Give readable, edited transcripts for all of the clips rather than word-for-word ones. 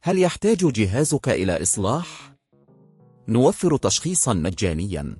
هل يحتاج جهازك إلى إصلاح؟ نوفر تشخيصا مجانيا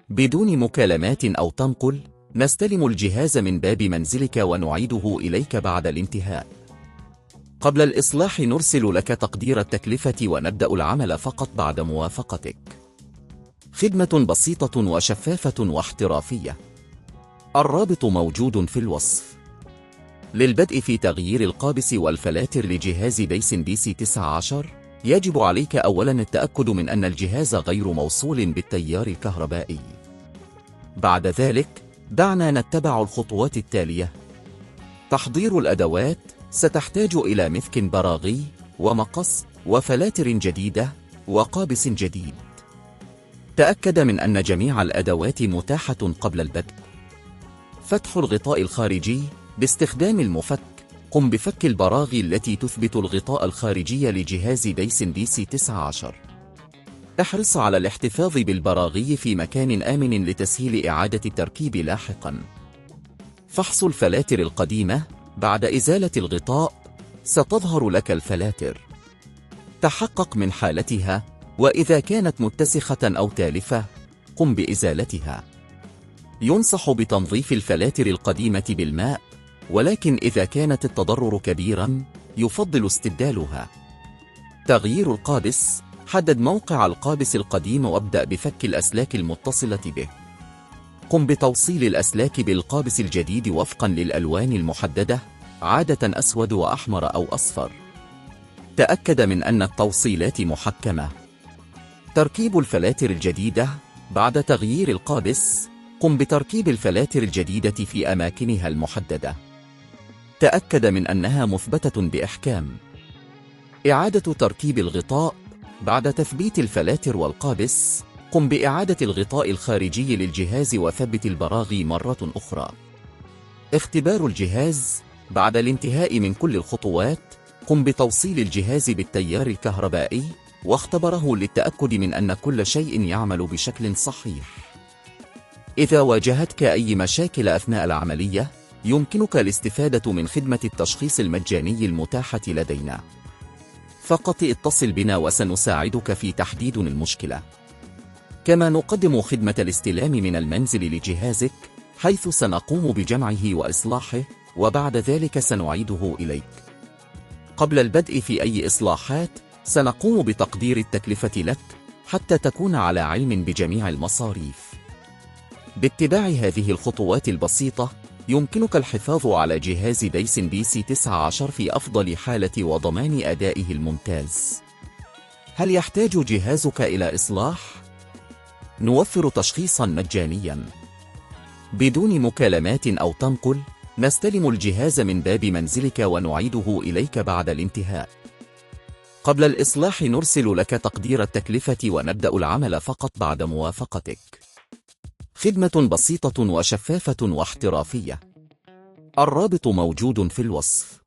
بدون مكالمات أو تنقل. نستلم الجهاز من باب منزلك ونعيده إليك بعد الانتهاء. قبل الإصلاح نرسل لك تقدير التكلفة ونبدأ العمل فقط بعد موافقتك. خدمة بسيطة وشفافة واحترافية. الرابط موجود في الوصف. للبدء في تغيير القابس والفلاتر لجهاز دايسون DC-19 يجب عليك أولاً التأكد من أن الجهاز غير موصول بالتيار الكهربائي. بعد ذلك دعنا نتبع الخطوات التالية. تحضير الأدوات. ستحتاج إلى مسك براغي ومقص وفلاتر جديدة وقابس جديد. تأكد من أن جميع الأدوات متاحة قبل البدء. فتح الغطاء الخارجي باستخدام المفك. قم بفك البراغي التي تثبت الغطاء الخارجي لجهاز دايسون DC-19. احرص على الاحتفاظ بالبراغي في مكان آمن لتسهيل إعادة التركيب لاحقاً. فحص الفلاتر القديمة. بعد إزالة الغطاء ستظهر لك الفلاتر. تحقق من حالتها، وإذا كانت متسخة أو تالفة قم بإزالتها. ينصح بتنظيف الفلاتر القديمة بالماء، ولكن إذا كانت التضرر كبيراً يفضل استبدالها. تغيير القابس. حدد موقع القابس القديم وابدأ بفك الأسلاك المتصلة به. قم بتوصيل الأسلاك بالقابس الجديد وفقاً للألوان المحددة، عادة أسود وأحمر أو أصفر. تأكد من أن التوصيلات محكمة. تركيب الفلاتر الجديدة. بعد تغيير القابس قم بتركيب الفلاتر الجديدة في أماكنها المحددة. تأكد من أنها مثبتة بإحكام. إعادة تركيب الغطاء. بعد تثبيت الفلاتر والقابس قم بإعادة الغطاء الخارجي للجهاز وثبت البراغي مرة أخرى. اختبار الجهاز. بعد الانتهاء من كل الخطوات قم بتوصيل الجهاز بالتيار الكهربائي واختبره للتأكد من أن كل شيء يعمل بشكل صحيح. إذا واجهتك أي مشاكل أثناء العملية يمكنك الاستفادة من خدمة التشخيص المجاني المتاحة لدينا. فقط اتصل بنا وسنساعدك في تحديد المشكلة. كما نقدم خدمة الاستلام من المنزل لجهازك، حيث سنقوم بجمعه وإصلاحه وبعد ذلك سنعيده إليك. قبل البدء في أي إصلاحات سنقوم بتقدير التكلفة لك حتى تكون على علم بجميع المصاريف. باتباع هذه الخطوات البسيطة يمكنك الحفاظ على جهاز دايسون DC-19 في أفضل حالة وضمان أدائه الممتاز. هل يحتاج جهازك إلى إصلاح؟ نوفر تشخيصا مجانيا بدون مكالمات أو تنقل. نستلم الجهاز من باب منزلك ونعيده إليك بعد الانتهاء. قبل الإصلاح نرسل لك تقدير التكلفة ونبدأ العمل فقط بعد موافقتك. خدمة بسيطة وشفافة واحترافية. الرابط موجود في الوصف.